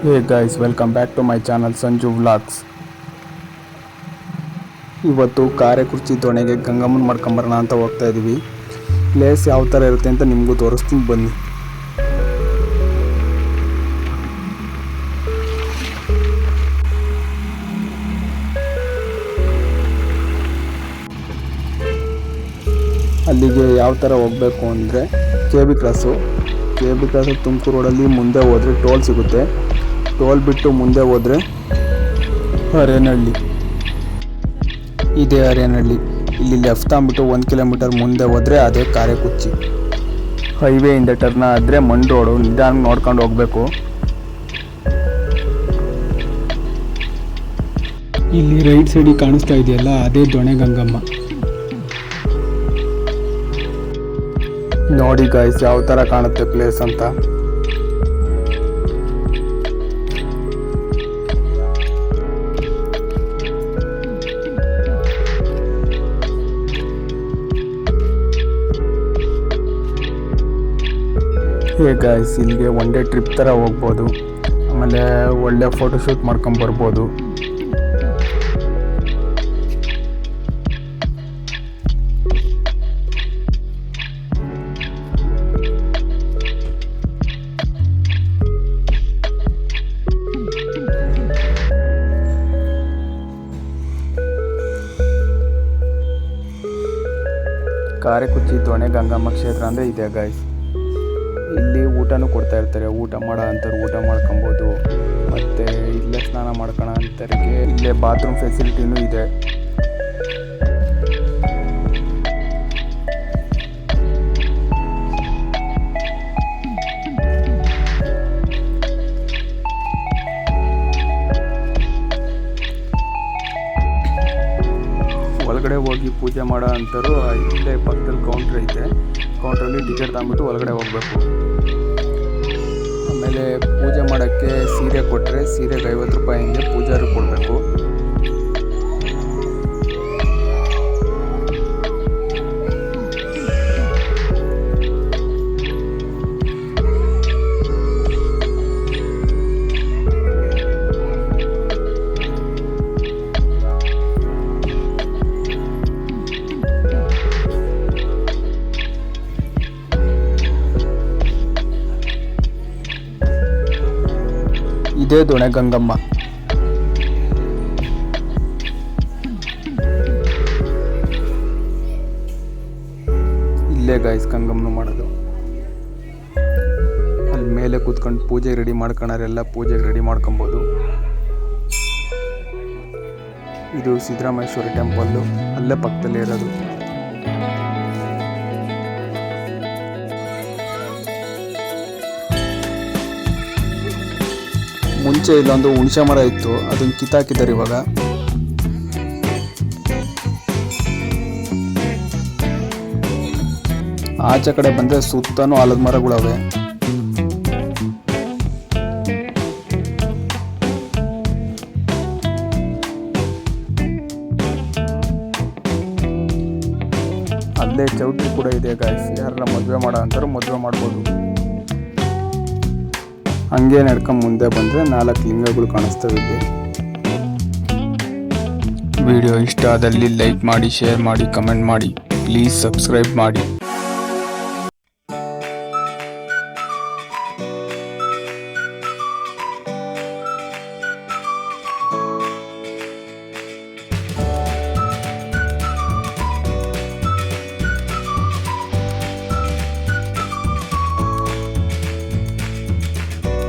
Hey guys, welcome back to my channel Sanju Vlogs. ಇವತ್ತು ಕಾರೆಕುರ್ಚಿ ದೋಣೆಗೆ ಗಂಗಮ್ಮನ ಮಾಡ್ಕೊಂಬರೋಣ ಅಂತ ಹೋಗ್ತಾ ಇದ್ದೀವಿ. ಪ್ಲೇಸ್ ಯಾವ ಥರ ಇರುತ್ತೆ ಅಂತ ನಿಮಗೂ ತೋರಿಸ್ತೀನಿ ಬನ್ನಿ. ಅಲ್ಲಿಗೆ ಯಾವ ಥರ ಹೋಗಬೇಕು ಅಂದರೆ ಕೆ ಬಿ ಕ್ರಾಸು ತುಮಕೂರು ರೋಡಲ್ಲಿ ಮುಂದೆ ಹೋದರೆ ಟೋಲ್ ಸಿಗುತ್ತೆ. ಟೋಲ್ ಬಿಟ್ಟು ಮುಂದೆ ಹೋದರೆ ಅರೇನಹಳ್ಳಿ, ಇದೇ ಅರೇನಹಳ್ಳಿ. ಇಲ್ಲಿ ಲೆಫ್ಟ್ ತಗೊಂಬಿಟ್ಟು 1 ಕಿಲೋಮೀಟರ್ ಮುಂದೆ ಹೋದರೆ ಅದೇ ಕಾರೆಕುರ್ಚಿ. ಹೈವೇಯಿಂದ ಟರ್ನ್ ಆದರೆ ಮಣ್ ರೋಡು, ನಿಧಾನ ನೋಡ್ಕೊಂಡು ಹೋಗಬೇಕು. ಇಲ್ಲಿ ರೈಟ್ ಸೈಡಿಗೆ ಕಾಣಿಸ್ತಾ ಇದೆಯಲ್ಲ ಅದೇ ದೊಣೆ ಗಂಗಮ್ಮ. ನೋಡಿ ಗಾಯ್ಸ್ ಯಾವ ಥರ ಕಾಣುತ್ತೆ ಪ್ಲೇಸ್ ಅಂತ. ಹೇ ಗಾಯ್ಸ್, ಇಲ್ಲಿಗೆ ಒನ್ ಡೇ ಟ್ರಿಪ್ ಥರ ಹೋಗ್ಬೋದು. ಆಮೇಲೆ ಒಳ್ಳೆ ಫೋಟೋಶೂಟ್ ಮಾಡ್ಕೊಂಬರ್ಬೋದು. ಕಾರೆಕುರ್ಚಿ ದೊಣೆ ಗಂಗಮ್ಮ ಕ್ಷೇತ್ರ ಅಂದರೆ ಇದೆ ಗಾಯ್ಸ್. ಇಲ್ಲಿ ಊಟನೂ ಕೊಡ್ತಾ ಇರ್ತಾರೆ. ಊಟ ಮಾಡೋ ಅಂಥವ್ರು ಊಟ ಮಾಡ್ಕೊಬೋದು. ಮತ್ತು ಇಲ್ಲೇ ಸ್ನಾನ ಮಾಡ್ಕೊಳ್ಳೋ ಅಂಥವ್ರಿಗೆ ಇಲ್ಲೇ ಬಾತ್ರೂಮ್ ಫೆಸಿಲಿಟಿನೂ ಇದೆ. ಒಳಗಡೆ ಹೋಗಿ ಪೂಜೆ ಮಾಡೋ ಅಂಥವ್ರು ಇಲ್ಲೇ ಪಕ್ಕದಲ್ಲಿ ಕೌಂಟ್ರ್ ಐತೆ. ಕೌಂಟ್ರಲ್ಲಿ ಟಿಕೆಟ್ ತಗೊಂಬಿಟ್ಟು ಒಳಗಡೆ ಹೋಗಬೇಕು. ಆಮೇಲೆ ಪೂಜೆ ಮಾಡೋಕ್ಕೆ ಸೀರೆ ಕೊಟ್ಟರೆ ಸೀರೆಗೆ 50 ರೂಪಾಯಿ ಹಿಂಗೆ ಪೂಜಾರಿ ಕೊಡಬೇಕು. ಇದೇ ದೊಣೆ ಗಂಗಮ್ಮ. ಇಲ್ಲೇ ಗಾಯ್ಸ್ ಗಂಗಮ್ಮನ ಮಾಡೋದು. ಅಲ್ಲಿ ಮೇಲೆ ಕೂತ್ಕೊಂಡು ಪೂಜೆಗೆ ರೆಡಿ ಮಾಡ್ಕೊಳೋರೆಲ್ಲ ಪೂಜೆಗೆ ರೆಡಿ ಮಾಡ್ಕೊಬೋದು. ಇದು ಸಿದ್ದರಾಮೇಶ್ವರಿ ಟೆಂಪಲ್ಲು, ಅಲ್ಲೇ ಪಕ್ಕದಲ್ಲೇ ಇರೋದು. ಮುಂಚೆ ಇಲ್ಲೊಂದು ಹುಣಸೆ ಮರ ಇತ್ತು, ಅದನ್ನು ಕಿತ್ತಾಕಿದ್ದಾರೆ ಇವಾಗ. ಆಚೆ ಕಡೆ ಬಂದರೆ ಸುತ್ತನೂ ಆಲದ ಮರಗಳವೆ. ಅಲ್ಲೇ ಚೌಟ್ರಿ ಕೂಡ ಇದೆ ಗಾಯ್ಸ್. ಯಾರ ಮದುವೆ ಮಾಡೋ ಅಂತಾರೆ ಮದುವೆ ಮಾಡ್ಬೋದು. ಹಂಗೆ ನಡ್ಕೊಂಡು ಮುಂದೆ ಬಂದರೆ 4 ಲಿಂಗಗಳು ಕಾಣಿಸ್ತವೆ ಇಲ್ಲಿ. ವಿಡಿಯೋ ಇಷ್ಟ ಆದಲ್ಲಿ ಲೈಕ್ ಮಾಡಿ, ಶೇರ್ ಮಾಡಿ, ಕಮೆಂಟ್ ಮಾಡಿ. ಪ್ಲೀಸ್ ಸಬ್ಸ್ಕ್ರೈಬ್ ಮಾಡಿ.